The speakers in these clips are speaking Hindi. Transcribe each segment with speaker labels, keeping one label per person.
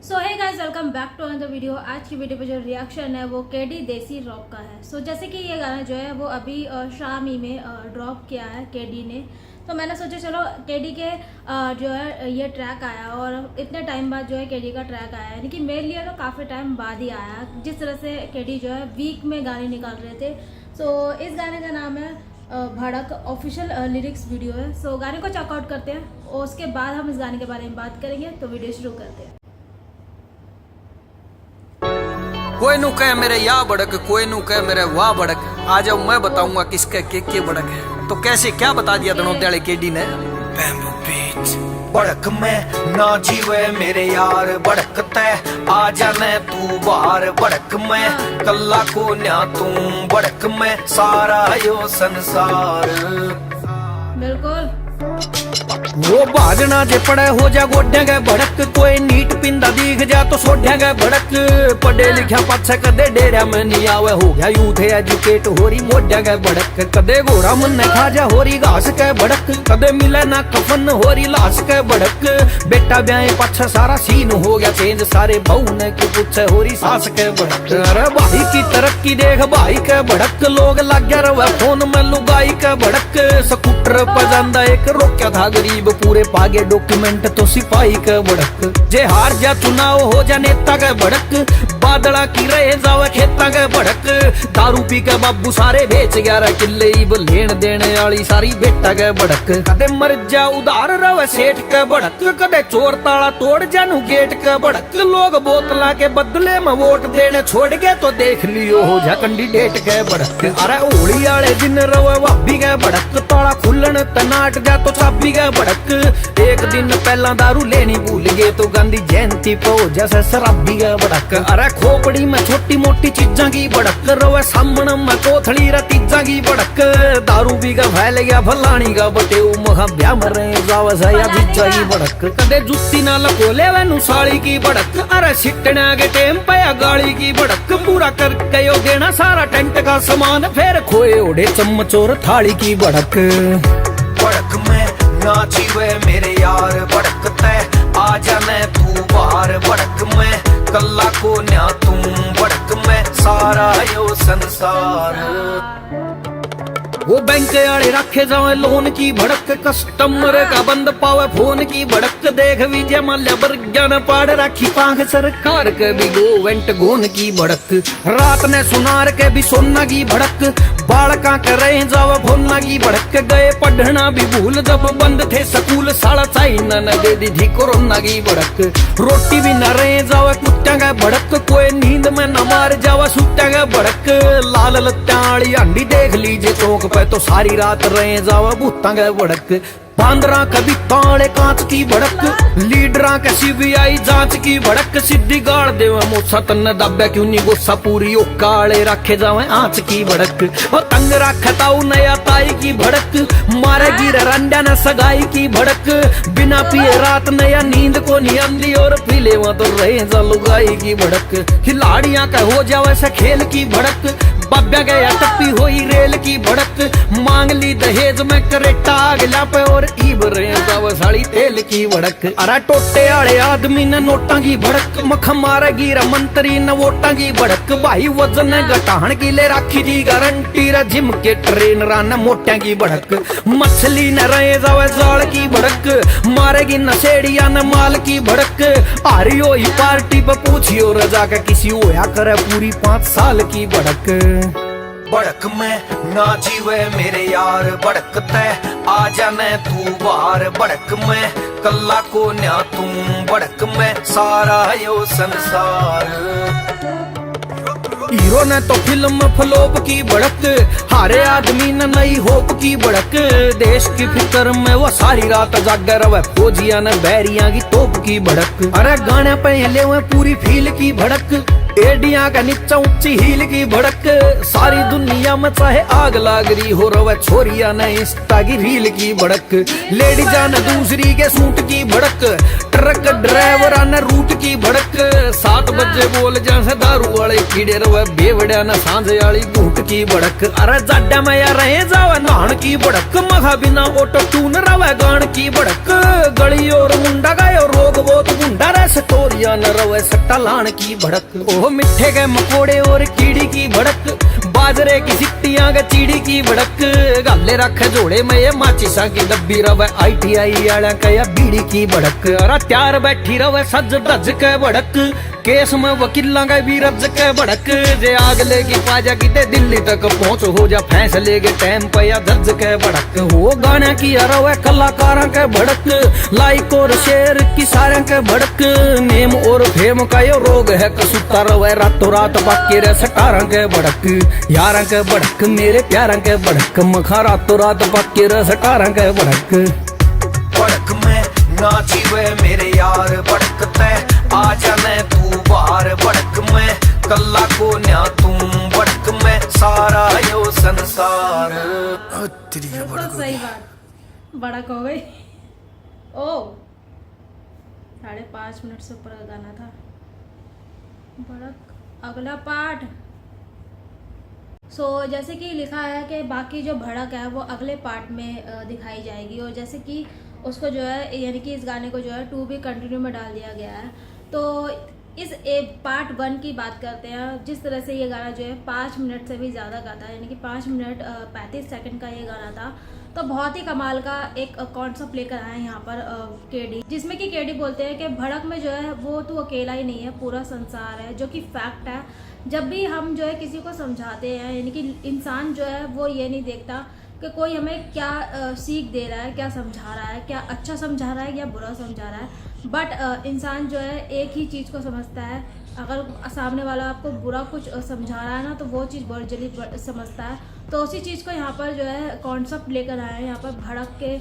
Speaker 1: So hey guys, welcome back to another video. आज की वीडियो पे जो रिएक्शन है वो केडी देसी रॉक का है। सो जैसे कि ये गाना जो है वो अभी शामी में ड्रॉप किया है केडी ने, तो मैंने सोचा चलो केडी के जो है ये ट्रैक आया और इतने टाइम बाद जो है केडी का ट्रैक आया, यानी कि मेरे लिए तो काफ़ी टाइम बाद ही आया। जिस तरह से केडी जो है वीक में गाने निकाल रहे थे। सो इस गाने का नाम है भड़क, ऑफिशियल लिरिक्स वीडियो है। सो गाने को चेकआउट करते हैं और उसके बाद हम इस गाने के बारे में बात करेंगे। तो वीडियो शुरू करते हैं।
Speaker 2: कोई नु कह मेरे या बड़क, कोई नु कह मेरे वाह बड़क। आ जाओ मैं बताऊंगा किसके के बड़क है। तो कैसे क्या बता दिया दोनों दयाले केडी ने।
Speaker 3: बैम्बू बीट बड़क में ना जीवे मेरे यार, बड़क तय आ जाने तू बाहर। बड़क में कल्ला को न्या तू, बड़क में सारा यो संसार।
Speaker 1: बिल्कुल
Speaker 3: वो भागना जे पड़े हो जा गोड्या गए भड़क, कोई नीट पिंदा दिख जा तो सोड्या गए भड़क। पढ़े लिखा पाछे कदे डेरा में नहीं आवे, हो गया यूथ एजुकेट होरी मोड्या गए भड़क। कदे घोड़ा मन ने खा जा होरी घास के भड़क, कदे मिले ना कफन होरी लाश के भड़क। बेटा ब्याह पाछे सारा सीन हो गया चेंज, सारे बहू ने की पूछे होरी सास के भड़क। अरे भाई की तरक्की देख भाई के भड़क, लोग लग गया रवे फोन में लुगाई के भड़क। स्कूटर पर जांदा एक रोक्या था गरीब, पूरे पागे डॉक्यूमेंट तो सिपाही का भड़क। जे हार जा चुनाव हो जा नेता का भड़क, बादला की रहे जावे खेता का भड़क। दारू पी के बाबू सारे बेच 11 किले, लेन देने वाली सारी बेटा का भड़क। कदे मर जा उधार रवे सेठ का भड़क, कदे चोर ताला तोड़ जानू गेट का भड़क। लोग बोतला के बदले में वोट देने छोड़ गए तो देख लियो हो जा कैंडिडेट के भड़क। अरे होली वाले दिन रवे भाभी का भड़क, ताला खुलन तनाट जा तो चाबी का भड़क। एक दिन पहला दारू लेनी भूल गए तो गांधी जयंती पे हो जैसे शराबी का भड़क। अरे खोपड़ी में छोटी मोटी चीजा की भड़क, रोवे सामने में कोथड़ी रतीजा की भड़क। दारू पी का फैल गया फलानी का बटे, महा ब्याह मरे जावा साया जीजा की भड़क। कदे जुत्ती ना लकोले वैनु साड़ी की भड़क, अरे सिटना के टेम पे गाड़ी की भड़क। पूरा कर गयो देना सारा टेंट का सामान, फिर खोए ओढ़े चम्मच और थाली की भड़क। भड़क में ना जीवे मेरे यार, बड़क तय आ जाने तू बाहर। बड़क में कल्ला को न्या तू, बड़क में सारा यो संसार। वो बैंक वाले रखे जावे लोन की भड़क, कस्टमर का बंद पावे फोन की भड़क। देख विजय माल्या बर्गन पाड़ राखी पांख सरकार के भी गोवेंट गोन की भड़क। रात ने सुनार के भी सोना की भड़क, बालका के रहे जावे फोना की भड़क। गए पढ़ना भी भूल जब बंद थे स्कूल, साला चाइना ने दे दी थी कोरोना की भड़क। रोटी भी न रहे जावे कुत्ता का भड़क, कोई नींद में न मार जावे सुत्ता का भड़क। लाल लत्ताड़ी अंडी देख लीजिए चौक पे तो सारी रात रहे जावा भूता के भड़क। बांदरा कभी काले कांच की भड़क, लीडरा के सीबीआई जांच की भड़क। सीधी गाड़ देवे मोसा तन्ने दबे क्यों नहीं गुस्सा, पूरी ओ काले रखे जावे आंच की भड़क। और तंग रखताऊ नया ताई की भड़क, मारे गिर रंडा न सगाई की भड़क। बिना पिए रात नया नींद को नहीं आंदी, और पीले वहां तो रहे जा लुगाई की भड़क। खिलाड़ियां का हो जावे से खेल की भड़क, बाब्या गया टप्पी होई रेल की भड़क। मांग ली दहेज में करेटा अगला पे, और ईब रहे साड़ी तेल की भड़क। अरे टोटे आले आदमी ने नोटा की भड़क, मख मारे गिरा मंत्री ने वोटा की भड़क। भाई वजन घटाण की ले राखी जी गारंटी, जिम के ट्रेनर ने मोटिया की भड़क। मछली न रहे जावे जाल की भड़क, मारेगी नशेड़िया न माल की भड़क। हारियो ही पार्टी पे पूछियो रजा का, किसी होया करे पूरी 5 साल की भड़क। बड़क में ना जीवे मेरे यार, बड़क तय आ जाने तू बाहर। बड़क में कल्ला को न्या तू, बड़क में सारा यो संसार। हीरो ने तो फिल्म फ्लॉप की भड़क, हारे आदमी ने नई होप की भड़क। देश की फिक्र में वो सारी रात जागे रवे, फौजिया ने बैरिया की तोप की भड़क। अरे गाने पे ले हुए पूरी फील की भड़क, एडिया का नीचा ऊंची हील की भड़क, सारी दुनिया में चाहे आग लाग रही हो रवा छोरिया ने इंस्टा की रील की भड़क, लेडीजा ने दूसरी के सूट की भड़क, ट्रक ड्राइवर ने रूट की भड़क, 7 बजे बोल जैसे दारू वाले कीड़े रवे बेवड़िया ने सांझ वाली घूट की भड़क, अरे जाड्या में यार रहे जावे नहान की भड़क, मखा बिना ऑटो टून रवे गान की भड़क, गली और मुंडा गायो रोग बहुत गुंडा रे स्टोरिया न रवे सट्टा लान की भड़क, ओह मिठे के मकोड़े और कीड़ी की भड़क, बाजरे की सिट्टियां के चीड़ी की भड़क, गाले रखे जोड़े में ये माचिसा की डब्बी रवे ITI आला का या बीड़ी की भड़क, अरे त्यार बैठी रवे सज धज के भड़क, केस में वकीला का भी रज के भड़क, जे आग लेगी पाजा की ते दिल्ली तक पहुंच हो जा फैसले के टाइम पे या दर्ज के भड़क, हो गाना की रवे कलाकारा के भड़क, लाइक और शेयर की सारे के भड़क, नेम और फेम का यो रोग है कसूता रवे रातों रात बाकी रे सटारा के भड़क, यारा के भड़क मेरे प्यारा के भड़क, मखा रातों रात बाकी रे सटारा के भड़क,
Speaker 2: भड़क में नाची वे मेरे यार भड़कते आ जाने तू बाहर, भड़क में कल्ला को न्या तू भड़क में सारा यो संसार।
Speaker 1: बिल्कुल सही बात, भड़क हो गई। ओ 5.5 मिनट से ऊपर का गाना था भड़क। अगला पार्ट जैसे कि लिखा है कि बाकी जो भड़क है वो अगले पार्ट में दिखाई जाएगी, और जैसे कि उसको जो है यानी कि इस गाने को जो है 2 भी कंटिन्यू में डाल दिया गया है। तो इस पार्ट 1 की बात करते हैं। जिस तरह से ये गाना जो है 5 मिनट से भी ज़्यादा गाता है, यानी कि 5 मिनट 35 सेकंड का ये गाना था, तो बहुत ही कमाल का एक कॉन्सेप्ट लेकर आए हैं यहाँ पर केडी, जिसमें कि केडी बोलते हैं कि भड़क में जो है वो तू अकेला ही नहीं है, पूरा संसार है, जो कि फैक्ट है। जब भी हम जो है किसी को समझाते हैं, यानी कि इंसान जो है वो ये नहीं देखता कि कोई हमें क्या सीख दे रहा है, क्या समझा रहा है, क्या अच्छा समझा रहा है या बुरा समझा रहा है, बट इंसान जो है एक ही चीज़ को समझता है। अगर सामने वाला आपको बुरा कुछ समझा रहा है ना, तो वो चीज़ बहुत जल्दी समझता है। तो उसी चीज़ को यहाँ पर जो है कॉन्सेप्ट लेकर आए हैं यहाँ पर भड़क के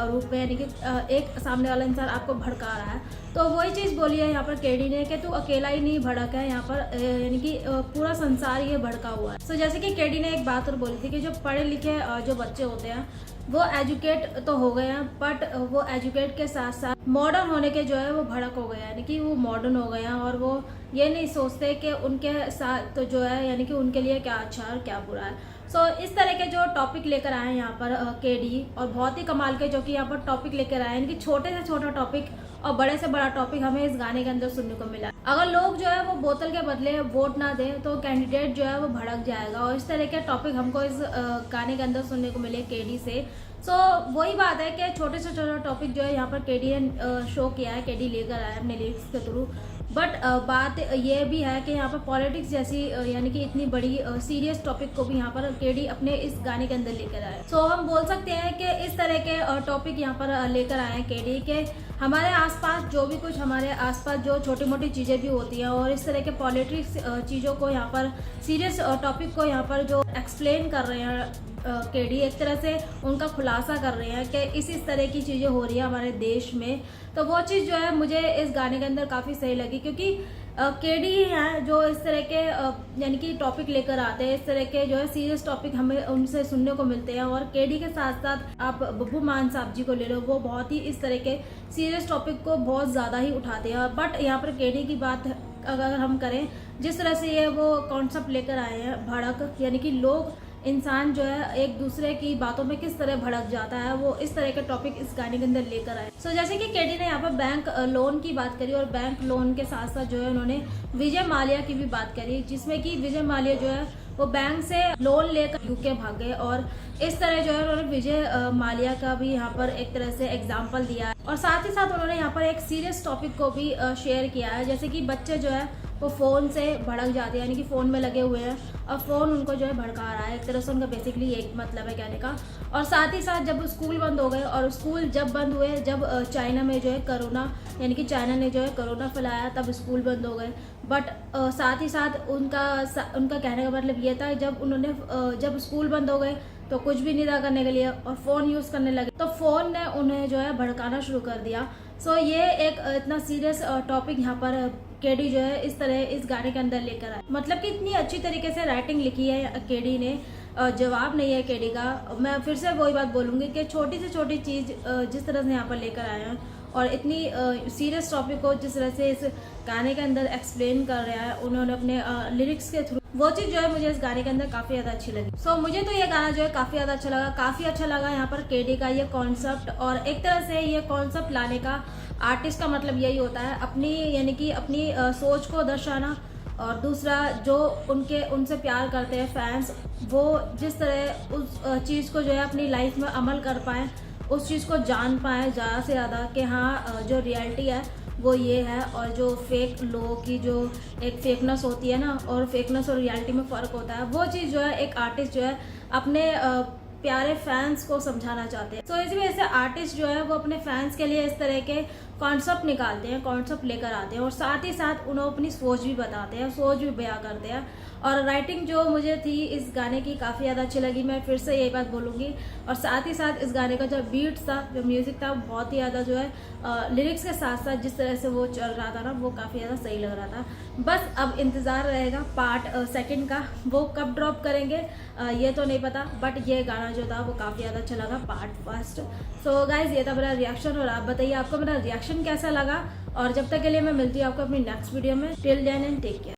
Speaker 1: रूप में, यानी कि एक सामने वाला इंसान आपको भड़का रहा है, तो वही चीज़ बोली है यहाँ पर केडी ने कि तू अकेला ही नहीं भड़क है, यहाँ पर यानी कि पूरा संसार ये भड़का हुआ है। सो जैसे कि केडी ने एक बात और बोली थी कि जो पढ़े लिखे जो बच्चे होते हैं वो एजुकेट तो हो गए हैं, बट वो एजुकेट के साथ साथ मॉडर्न होने के जो है वो भड़क हो गए, यानी कि वो मॉडर्न हो गए हैं और वो ये नहीं सोचते कि उनके साथ तो जो है यानी कि उनके लिए क्या अच्छा है और क्या बुरा है। सो इस तरह के जो टॉपिक लेकर आए हैं यहाँ पर केडी, और बहुत ही कमाल के जो कि यहाँ पर टॉपिक लेकर आए हैं, यानी कि छोटे से छोटा टॉपिक और बड़े से बड़ा टॉपिक हमें इस गाने के अंदर सुनने को मिला। अगर लोग जो है वो बोतल के बदले वोट ना दें तो कैंडिडेट जो है वो भड़क जाएगा, और इस तरह के टॉपिक हमको इस गाने के अंदर सुनने को मिले केडी से। सो वही बात है कि छोटे से छोटा टॉपिक जो है यहाँ पर केडी ने शो किया है, केडी लेकर आया है अपने लिरिक्स के थ्रू। बट बात ये भी है कि यहाँ पर पॉलिटिक्स जैसी यानी कि इतनी बड़ी सीरियस टॉपिक को भी यहाँ पर केडी अपने इस गाने के अंदर लेकर आए। सो हम बोल सकते हैं कि इस तरह के टॉपिक यहाँ पर लेकर आए हैं केडी के हमारे आसपास जो भी कुछ हमारे आसपास जो छोटी मोटी चीज़ें भी होती हैं, और इस तरह के पॉलिटिक्स चीज़ों को यहाँ पर सीरियस टॉपिक को यहाँ पर जो एक्सप्लेन कर रहे हैं केडी, एक तरह से उनका खुलासा कर रहे हैं कि इस तरह की चीज़ें हो रही है हमारे देश में। तो वो चीज़ जो है मुझे इस गाने के अंदर काफ़ी सही लगी, क्योंकि केडी हैं जो इस तरह के यानी कि टॉपिक लेकर आते हैं, इस तरह के जो है सीरियस टॉपिक हमें उनसे सुनने को मिलते हैं। और केडी के साथ साथ आप बब्बू मान साहब जी को ले लो, वो बहुत ही इस तरह के सीरियस टॉपिक को बहुत ज़्यादा ही उठाते हैं। बट यहाँ पर केडी की बात अगर हम करें, जिस तरह से ये वो कॉन्सेप्ट लेकर आए हैं भड़क, यानी कि लोग इंसान जो है एक दूसरे की बातों में किस तरह भड़क जाता है, वो इस तरह के टॉपिक इस गाने के अंदर लेकर आए। सो जैसे कि केडी ने यहाँ पर बैंक लोन की बात करी, और बैंक लोन के साथ साथ जो है उन्होंने विजय माल्या की भी बात करी, जिसमें कि विजय माल्या जो है वो बैंक से लोन लेकर यूके भाग गए, और इस तरह जो है उन्होंने विजय माल्या का भी यहाँ पर एक तरह से एग्जाम्पल दिया है। और साथ ही साथ उन्होंने यहाँ पर एक सीरियस टॉपिक को भी शेयर किया है, जैसे कि बच्चे जो है वो फ़ोन से भड़क जाते हैं, यानी कि फ़ोन में लगे हुए हैं और फ़ोन उनको जो है भड़का रहा है, एक तरह से उनका बेसिकली एक मतलब है कहने का। और साथ ही साथ जब स्कूल बंद हो गए, और स्कूल जब बंद हुए, जब चाइना में जो है कोरोना, यानी कि चाइना ने जो है कोरोना फैलाया, तब स्कूल बंद हो गए। बट साथ ही साथ उनका कहने का मतलब ये था, जब स्कूल बंद हो गए तो कुछ भी नहीं था करने के लिए, और फ़ोन यूज़ करने लगे, तो फ़ोन ने उन्हें जो है भड़काना शुरू कर दिया। सो ये एक इतना सीरियस टॉपिक यहाँ पर केडी जो है इस तरह इस गाने के अंदर लेकर आए। मतलब कि इतनी अच्छी तरीके से राइटिंग लिखी है केडी ने, जवाब नहीं है केडी का। मैं फिर से वही बात बोलूँगी कि छोटी से छोटी चीज़ जिस तरह से यहाँ पर लेकर आए हैं और इतनी सीरियस टॉपिक को जिस तरह से इस गाने के अंदर एक्सप्लेन कर रहा है उन्होंने अपने लिरिक्स के थ्रू, वो चीज़ जो है मुझे इस गाने के अंदर काफ़ी ज़्यादा अच्छी लगी। सो मुझे तो ये गाना जो है काफ़ी ज़्यादा अच्छा लगा। काफ़ी अच्छा लगा यहाँ पर केडी का ये कॉन्सेप्ट, और एक तरह से ये कॉन्सेप्ट लाने का आर्टिस्ट का मतलब यही होता है, अपनी यानी कि अपनी सोच को दर्शाना, और दूसरा जो उनसे प्यार करते हैं फैंस, वो जिस तरह उस चीज़ को जो है अपनी लाइफ में अमल कर पाएँ, उस चीज़ को जान पाएँ ज़्यादा से ज़्यादा कि हाँ जो रियलिटी है वो ये है, और जो फेक लोगों की जो एक फेकनेस होती है ना, और फेकनेस और रियलिटी में फ़र्क होता है, वो चीज़ जो है एक आर्टिस्ट जो है अपने प्यारे फैंस को समझाना चाहते हैं। तो इसी वजह से आर्टिस्ट जो है वो अपने फैंस के लिए इस तरह के कॉन्सेप्ट निकालते हैं, कॉन्सेप्ट लेकर आते हैं, और साथ ही साथ उन्हें अपनी सोच भी बताते हैं, सोच भी बयां करते हैं। और राइटिंग जो मुझे थी इस गाने की काफ़ी ज़्यादा अच्छी लगी, मैं फिर से यही बात बोलूँगी। और साथ ही साथ इस गाने का जो बीट था, जो म्यूज़िक था, बहुत ही ज़्यादा जो है लिरिक्स के साथ साथ जिस तरह से वो चल रहा था ना, वो काफ़ी ज़्यादा सही लग रहा था। बस अब इंतज़ार रहेगा पार्ट सेकंड का, वो कब ड्रॉप करेंगे ये तो नहीं पता, बट ये गाना जो था वो काफ़ी ज़्यादा अच्छा लगा पार्ट फर्स्ट। सो गाइज ये था मेरा रिएक्शन, और आप बताइए आपको मेरा रिएक्शन कैसा लगा। और जब तक के लिए मैं मिलती हूँ आपको अपनी नेक्स्ट वीडियो में। Till then and take care.